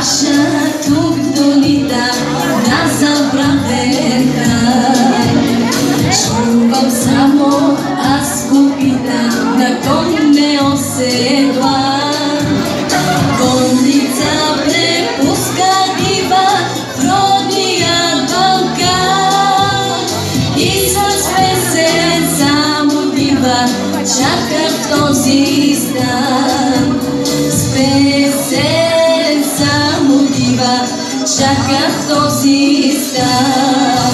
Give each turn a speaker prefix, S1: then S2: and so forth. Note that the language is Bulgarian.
S1: Чаша тук долита на забравен край. Чувам само аз го питам, на кой ме оседла. Конница препуска дива в родния Балкан. И с песен само дива чаках този стан. С песен само дива чаках този стан.